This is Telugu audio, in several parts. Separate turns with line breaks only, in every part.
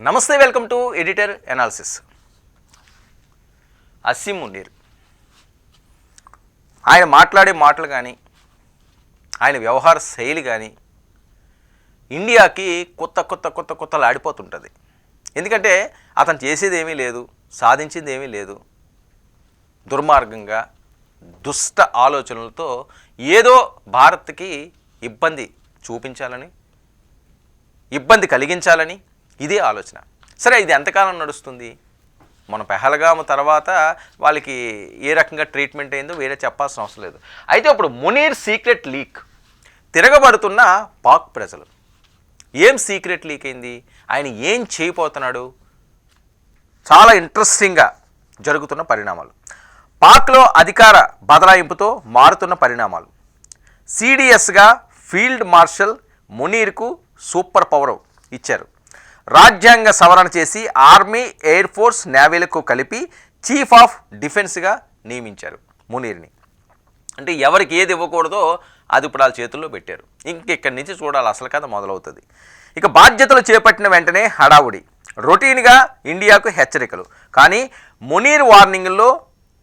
నమస్తే, welcome to editor analysis. Asim Munir ఆయన మాట్లాడే మాటలు కానీ ఆయన వ్యవహార శైలి కానీ ఇండియాకి కొత్తలు ఆడిపోతుంటుంది. ఎందుకంటే అతను చేసేది ఏమీ లేదు, సాధించింది ఏమీ లేదు. దుర్మార్గంగా దుష్ట ఆలోచనలతో ఏదో భారత్కి ఇబ్బంది చూపించాలని, ఇబ్బంది కలిగించాలని ఇదే ఆలోచన. సరే, ఇది ఎంతకాలం నడుస్తుంది? మన పెహల్గాము తర్వాత వాళ్ళకి ఏ రకంగా ట్రీట్మెంట్ అయిందో వేరే చెప్పాల్సిన అవసరం లేదు. అయితే ఇప్పుడు మునీర్ సీక్రెట్ లీక్, తిరగబడుతున్న పాక్ ప్రజలు. ఏం సీక్రెట్ లీక్ అయింది? ఆయన ఏం చేయబోతున్నాడు? చాలా ఇంట్రెస్టింగ్గా జరుగుతున్న పరిణామాలు. పాక్లో అధికార బదలాయింపుతో మారుతున్న పరిణామాలు. సిడిఎస్గా ఫీల్డ్ మార్షల్ మునీర్కు సూపర్ పవర్ ఇచ్చారు. రాజ్యాంగ సవరణ చేసి ఆర్మీ, ఎయిర్ ఫోర్స్, నేవీలకు కలిపి చీఫ్ ఆఫ్ డిఫెన్స్గా నియమించారు మునీర్ని. అంటే ఎవరికి ఏది ఇవ్వకూడదో అది ఇప్పుడు వాళ్ళ చేతుల్లో పెట్టారు. ఇంకెక్కడి నుంచి చూడాలి, అసలు కథ మొదలవుతుంది. ఇక బాధ్యతలు చేపట్టిన వెంటనే హడావుడి, రొటీన్గా ఇండియాకు హెచ్చరికలు. కానీ మునీర్ వార్నింగ్లో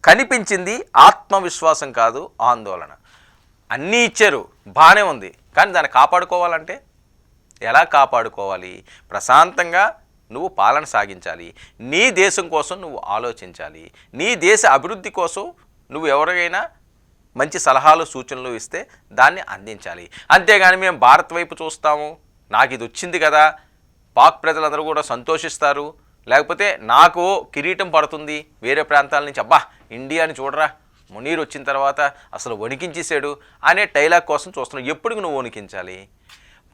కనిపించింది ఆత్మవిశ్వాసం కాదు, ఆందోళన. అన్నీ ఇచ్చారు, బాగానే ఉంది, కానీ దాన్ని కాపాడుకోవాలంటే ఎలా కాపాడుకోవాలి? ప్రశాంతంగా నువ్వు పాలన సాగించాలి, నీ దేశం కోసం నువ్వు ఆలోచించాలి, నీ దేశ అభివృద్ధి కోసం నువ్వు ఎవరికైనా మంచి సలహాలు సూచనలు ఇస్తే దాన్ని అందించాలి. అంతేగాని మేము భారత్ వైపు చూస్తాము, నాకు ఇది వచ్చింది కదా, పాక్ ప్రజలందరూ కూడా సంతోషిస్తారు, లేకపోతే నాకు కిరీటం పడుతుంది వేరే ప్రాంతాల నుంచి, అబ్బా ఇండియాని చూడరా మునీర్ వచ్చిన తర్వాత అసలు వణికించేసాడు అనే డైలాగ్ కోసం చూస్తున్నావు. ఎప్పుడు నువ్వు వణికించాలి?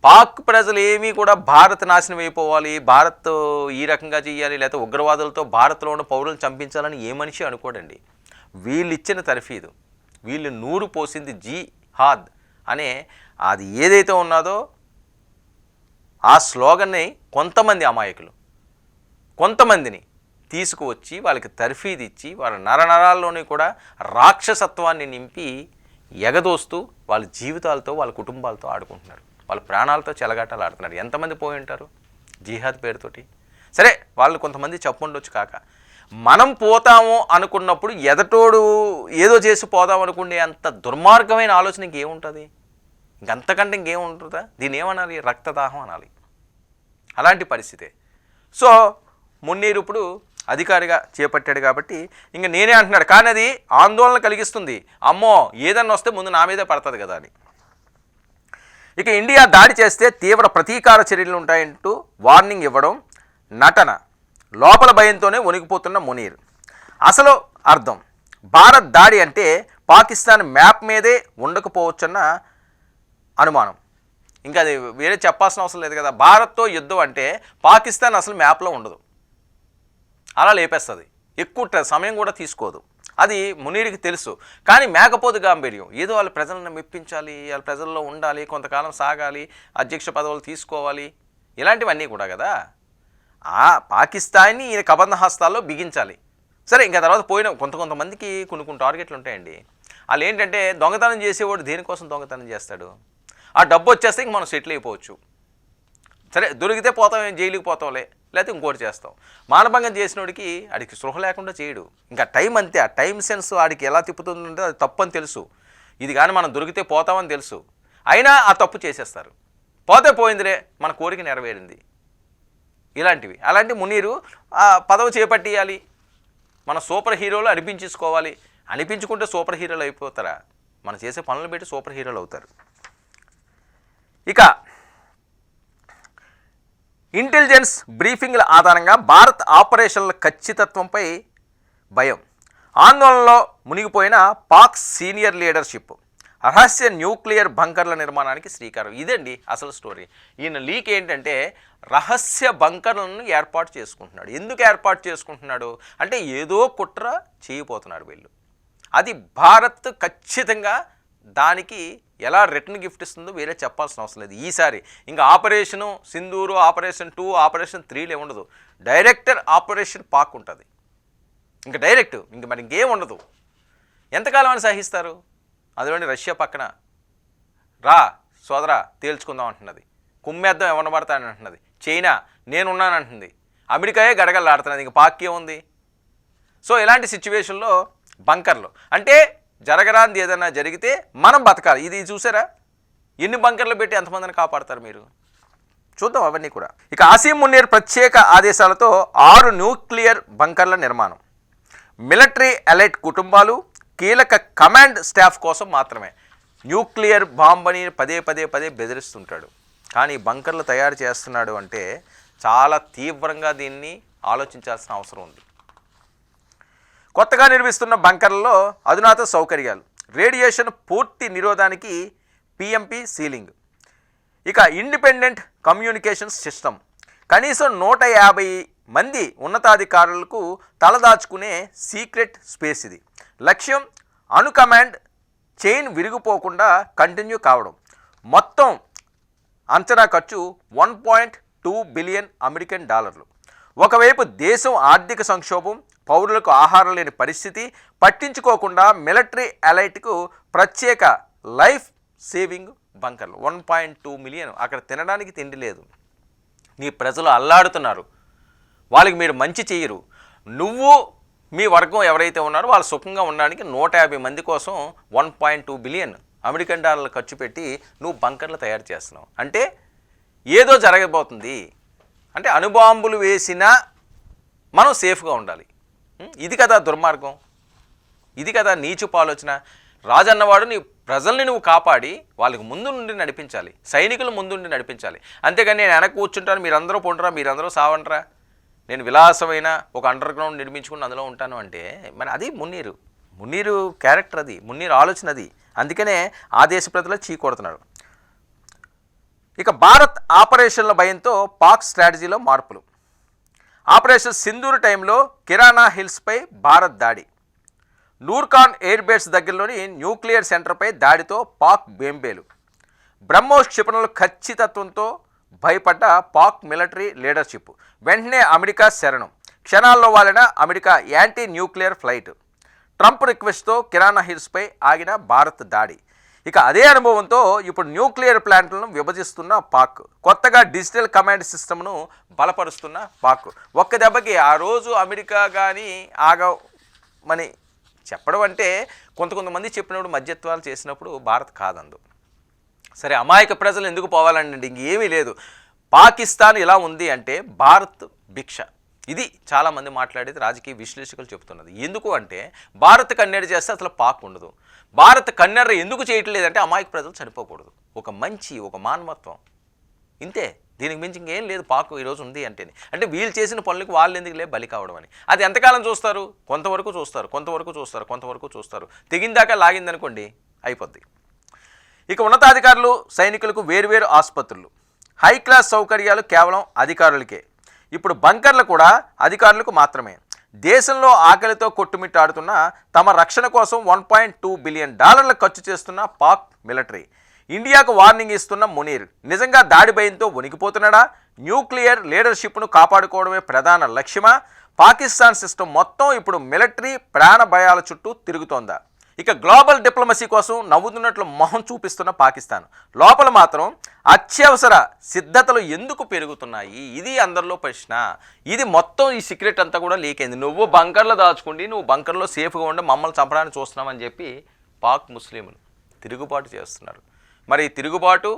పాక్ ప్రజలు ఏమీ కూడా భారత్ నాశనం అయిపోవాలి, భారత్ ఈ రకంగా చేయాలి, లేకపోతే ఉగ్రవాదులతో భారత్లో ఉన్న పౌరులను చంపించాలని ఏ మనిషి అనుకోడండి. వీళ్ళు ఇచ్చిన తర్ఫీదు, వీళ్ళు నూరు పోసింది జిహాద్ అనే అది ఏదైతే ఉన్నదో ఆ స్లోగన్ని కొంతమంది అమాయకులు కొంతమందిని తీసుకువచ్చి వాళ్ళకి తర్ఫీదు ఇచ్చి వాళ్ళ నరనరాల్లోని కూడా రాక్షసత్వాన్ని నింపి ఎగదోస్తూ వాళ్ళ జీవితాలతో వాళ్ళ కుటుంబాలతో ఆడుకుంటున్నారు, వాళ్ళ ప్రాణాలతో చెలగాటాలు ఆడుతున్నారు. ఎంతమంది పోయి ఉంటారు జిహాద్ పేరుతోటి? సరే, వాళ్ళు కొంతమంది చెప్పుండొచ్చు, కాక మనం పోతాము అనుకున్నప్పుడు ఎదటోడు ఏదో చేసి పోదాం అనుకునే అంత దుర్మార్గమైన ఆలోచన ఇంకేముంటుంది? ఇంకంతకంటే ఇంకేముంటుందా? దీన్ని ఏమనాలి? రక్తదాహం అనాలి. అలాంటి పరిస్థితే. సో మున్నీర్ ఇప్పుడు అధికారిగా చేపట్టాడు కాబట్టి ఇంక నేనే అంటున్నాడు, కానీ అది ఆందోళన కలిగిస్తుంది. అమ్మో ఏదన్నా వస్తే ముందు నా మీదే పడుతుంది కదా అని. ఇక ఇండియా దాడి చేస్తే తీవ్ర ప్రతీకార చర్యలు ఉంటాయంటూ వార్నింగ్ ఇవ్వడం నటన. లోపల భయంతోనే వణికిపోతున్న మునీర్. అసలు అర్థం, భారత్ దాడి అంటే పాకిస్తాన్ మ్యాప్ మీదే ఉండకపోవచ్చన్న అనుమానం. ఇంకా అది వేరే చెప్పాల్సిన అవసరం లేదు కదా. భారత్తో యుద్ధం అంటే పాకిస్తాన్ అసలు మ్యాప్లో ఉండదు, అలా లేపేస్తుంది, ఎక్కువ సమయం కూడా తీసుకోదు. అది మునీర్కి తెలుసు. కానీ మేకపోతు గాంభీర్యం, ఏదో వాళ్ళ ప్రజలను మెప్పించాలి, వాళ్ళ ప్రజల్లో ఉండాలి, కొంతకాలం సాగాలి, అధ్యక్ష పదవులు తీసుకోవాలి, ఇలాంటివన్నీ కూడా కదా. ఆ పాకిస్తాన్ని ఈయన కబంధ హస్తాల్లో బిగించాలి. సరే, ఇంకా తర్వాత పోయిన కొంతమందికి కొన్ని టార్గెట్లు ఉంటాయండి. వాళ్ళు ఏంటంటే దొంగతనం చేసేవాడు దేనికోసం దొంగతనం చేస్తాడు? ఆ డబ్బు వచ్చేస్తే ఇంక మనం సెటిల్ అయిపోవచ్చు. సరే, దొరికితే పోతాం, జైలుకి పోతాంలే, లేకపోతే ఇంకోటి చేస్తాం. మానభంగం చేసినోడికి ఆడికి స్పృహ లేకుండా చేయడు. ఇంకా టైం అంతే, ఆ టైం సెన్స్ ఆడికి ఎలా తిప్పుతుందంటే అది తప్పు అని తెలుసు. ఇది కానీ మనం దొరికితే పోతామని తెలుసు, అయినా ఆ తప్పు చేసేస్తారు. పోతే పోయిందిరే, మన కోరిక నెరవేరింది. ఇలాంటివి. అలాంటి మునీరు ఆ పదవి చేపట్టియాలి, మన సూపర్ హీరోలు అనిపించుకోవాలి. అనిపించుకుంటే సూపర్ హీరోలు అయిపోతారా? మనం చేసే పనులు పెట్టి సూపర్ హీరోలు అవుతారు. ఇక ఇంటెలిజెన్స్ బ్రీఫింగ్ల ఆధారంగా భారత్ ఆపరేషన్ల ఖచ్చితత్వంపై భయం. ఆందోళనలో మునిగిపోయిన పాక్ సీనియర్ లీడర్షిప్. రహస్య న్యూక్లియర్ బంకర్ల నిర్మాణానికి శ్రీకారం. ఇదండి అసలు స్టోరీ. ఈయన లీక్ ఏంటంటే రహస్య బంకర్లను ఏర్పాటు చేసుకుంటున్నాడు. ఎందుకు ఏర్పాటు చేసుకుంటున్నాడు అంటే ఏదో కుట్ర చేయబోతున్నాడు వీళ్ళు. అది భారత్ ఖచ్చితంగా దానికి ఎలా రిటర్న్ గిఫ్ట్ ఇస్తుందో వేరే చెప్పాల్సిన అవసరం లేదు. ఈసారి ఇంకా ఆపరేషను సింధూరు, ఆపరేషన్ 2, ఆపరేషన్ 3 ఉండదు. డైరెక్టర్ ఆపరేషన్ పాక్ ఉంటుంది. ఇంకా డైరెక్ట్, ఇంక మరి ఇంకేం ఉండదు. ఎంతకాలం అని సహిస్తారు? అందులోని రష్యా పక్కన రా సోదరా తేల్చుకుందాం అంటున్నది, కుమ్మేద్దాం ఎవరిని పడతానని అంటున్నది, చైనా నేనున్నానంటుంది, అమెరికాయే గడగడలాడుతున్నది, ఇంక పాక్కి ఉంది. సో ఇలాంటి సిచ్యువేషన్లో బంకర్లు అంటే జరగరాంది ఏదైనా జరిగితే మనం బతకాలి. ఇది చూసారా, ఎన్ని బంకర్లు పెట్టి ఎంతమందిని కాపాడతారు మీరు? చూద్దాం అవన్నీ కూడా. ఇక ఆసిమ్ మునీర్ ప్రత్యేక ఆదేశాలతో 6 న్యూక్లియర్ బంకర్ల నిర్మాణం. మిలిటరీ ఎలైట్ కుటుంబాలు, కీలక కమాండ్ స్టాఫ్ కోసం మాత్రమే. న్యూక్లియర్ బాంబని పదే పదే పదే బెదిరిస్తుంటాడు, కానీ బంకర్లు తయారు చేస్తున్నాడు అంటే చాలా తీవ్రంగా దీన్ని ఆలోచించాల్సిన అవసరం ఉంది. కొత్తగా నిర్మిస్తున్న బంకర్లలో అధునాత సౌకర్యాలు, రేడియేషన్ పూర్తి నిరోధానికి పిఎంపి సీలింగ్, ఇక ఇండిపెండెంట్ కమ్యూనికేషన్ సిస్టమ్, కనీసం 150 మంది ఉన్నతాధికారులకు తలదాచుకునే సీక్రెట్ స్పేస్ ఇది. లక్ష్యం అణు కమాండ్ చైన్ విరిగిపోకుండా కంటిన్యూ కావడం. మొత్తం అంచనా ఖర్చు $1.2 బిలియన్ అమెరికన్ డాలర్లు. ఒకవైపు దేశం ఆర్థిక సంక్షోభం, పౌరులకు ఆహారం లేని పరిస్థితి, పట్టించుకోకుండా మిలిటరీ ఎలైట్కు ప్రత్యేక లైఫ్ సేవింగ్ బంకర్లు. 1.2 మిలియన్. అక్కడ తినడానికి తిండి లేదు, నీ ప్రజలు అల్లాడుతున్నారు, వాళ్ళకి మీరు మంచి చెయ్యరు. నువ్వు మీ వర్గం ఎవరైతే ఉన్నారో వాళ్ళు సుఖంగా ఉండడానికి 150 మంది కోసం 1.2 బిలియన్ అమెరికన్ డాలర్లు ఖర్చు పెట్టి నువ్వు బంకర్లు తయారు చేస్తున్నావు అంటే ఏదో జరగబోతుంది. అంటే అణుబాంబులు వేసినా మనం సేఫ్గా ఉండాలి. ఇది కదా దుర్మార్గం, ఇది కదా నీచుపు ఆలోచన. రాజన్నవాడు నీ ప్రజల్ని నువ్వు కాపాడి వాళ్ళకి ముందు నుండి నడిపించాలి, సైనికులు ముందుండి నడిపించాలి. అంతేగాని నేను వెనక్కి కూర్చుంటాను, మీరందరూ పొండరా, మీరందరూ సావంటరా, నేను విలాసమైన ఒక అండర్ గ్రౌండ్ నిర్మించుకుని అందులో ఉంటాను అంటే మరి అది మున్నీరు క్యారెక్టర్, అది మున్నీరు ఆలోచన అది. అందుకనే ఆ దేశ ప్రజలు చీకొడుతున్నారు. ఇక భారత్ ఆపరేషన్ల భయంతో పాక్ స్ట్రాటజీలో మార్పులు. ఆపరేషన్ సింధూర్ టైంలో కిరాణా హిల్స్పై భారత్ దాడి. నూర్ఖాన్ ఎయిర్ బేస్ దగ్గరలోని న్యూక్లియర్ సెంటర్పై దాడితో పాక్ బేంబేలు. బ్రహ్మోస్ క్షిపణుల ఖచ్చితత్వంతో భయపడ్డ పాక్ మిలిటరీ లీడర్షిప్. వెంటనే అమెరికా శరణం. క్షణాల్లో వాలిన America anti nuclear flight. Trump రిక్వెస్ట్తో కిరాణా హిల్స్పై ఆగిన భారత్ దాడి. ఇక అదే అనుభవంతో ఇప్పుడు న్యూక్లియర్ ప్లాంట్లను విభజిస్తున్న పాక్. కొత్తగా డిజిటల్ కమాండ్ సిస్టమ్ను బలపరుస్తున్న పాక్. ఒక్క దెబ్బకి ఆ రోజు అమెరికా కానీ ఆగమని చెప్పడం అంటే కొంతమంది చెప్పినప్పుడు మధ్యత్వాలు చేసినప్పుడు భారత్ కాదందు. సరే, అమాయక ప్రజలు ఎందుకు పోవాలండి, ఇంకేమీ లేదు. పాకిస్తాన్ ఇలా ఉంది అంటే భారత్ భిక్ష. ఇది చాలామంది మాట్లాడేది, రాజకీయ విశ్లేషకులు చెబుతున్నది. ఎందుకు అంటే భారత్ కన్నెర చేస్తే అసలు పాక్ ఉండదు. భారత్ కన్నెర ఎందుకు చేయట్లేదంటే అమాయక ప్రజలు చనిపోకూడదు, ఒక మానవత్వం, ఇంతే. దీనికి మించి ఇంకేం లేదు. పాకు ఈరోజు ఉంది అంటే వీళ్ళు చేసిన పనులకు వాళ్ళు ఎందుకు బలి కావడం అని. అది ఎంతకాలం చూస్తారు? కొంతవరకు చూస్తారు. తెగిందాకా లాగిందనుకోండి అయిపోద్ది. ఇక ఉన్నతాధికారులు, సైనికులకు వేర్వేరు ఆసుపత్రులు, హై క్లాస్ సౌకర్యాలు కేవలం అధికారులకే. ఇప్పుడు బంకర్లు కూడా అధికారులకు మాత్రమే. దేశంలో ఆకలితో కొట్టుమిట్టాడుతున్న తమ రక్షణ కోసం $1.2 బిలియన్ ఖర్చు చేస్తున్న పాక్ మిలిటరీ. ఇండియాకు వార్నింగ్ ఇస్తున్న మునీర్ నిజంగా దాడి భయంతో వణికిపోతున్నాడా? న్యూక్లియర్ లీడర్షిప్ను కాపాడుకోవడమే ప్రధాన లక్ష్యమా? పాకిస్తాన్ సిస్టమ్ మొత్తం ఇప్పుడు మిలిటరీ ప్రాణ భయాల చుట్టూ తిరుగుతోందా? ఇక గ్లోబల్ డిప్లొమసీ కోసం నవ్వుతున్నట్లు మొహం చూపిస్తున్న పాకిస్తాన్ లోపల మాత్రం అత్యవసర సిద్ధతలు ఎందుకు పెరుగుతున్నాయి? ఇది అందరిలో ప్రశ్న. ఇది మొత్తం ఈ సీక్రెట్ అంతా కూడా లీక్ అయింది. నువ్వు బంకర్లో దాచుకుండి, నువ్వు బంకర్లో సేఫ్గా ఉండి మమ్మల్ని చంపడానికి చూస్తున్నామని చెప్పి పాక్ ముస్లింలు తిరుగుబాటు చేస్తున్నారు. మరి తిరుగుబాటు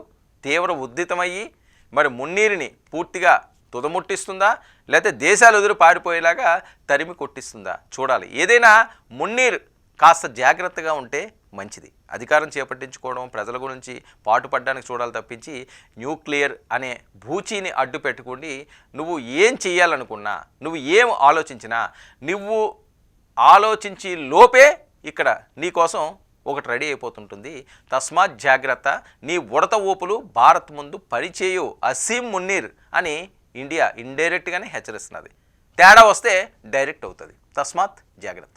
తీవ్ర ఉద్దితమయ్యి మరి మున్నీరిని పూర్తిగా తుదముట్టిస్తుందా, లేకపోతే దేశాలు ఎదురు పారిపోయేలాగా తరిమి కొట్టిస్తుందా చూడాలి. ఏదైనా మున్నీర్ కాస్త జాగ్రత్తగా ఉంటే మంచిది. అధికారం చేపట్టించుకోవడం, ప్రజల గురించి పాటుపడడానికి చూడాలి తప్పించి న్యూక్లియర్ అనే భూచీని అడ్డు పెట్టుకుని నువ్వు ఏం చేయాలనుకున్నా, నువ్వు ఏం ఆలోచించినా, నువ్వు ఆలోచించి లోపే ఇక్కడ నీకోసం ఒకటి రెడీ అయిపోతుంటుంది. తస్మాత్ జాగ్రత్త. నీ ఉడత ఊపులు భారత్ ముందు పరిచేయు ఆసిమ్ మునీర్ అని ఇండియా ఇండైరెక్ట్గానే హెచ్చరిస్తున్నది. తేడా వస్తే డైరెక్ట్ అవుతుంది. తస్మాత్ జాగ్రత్త.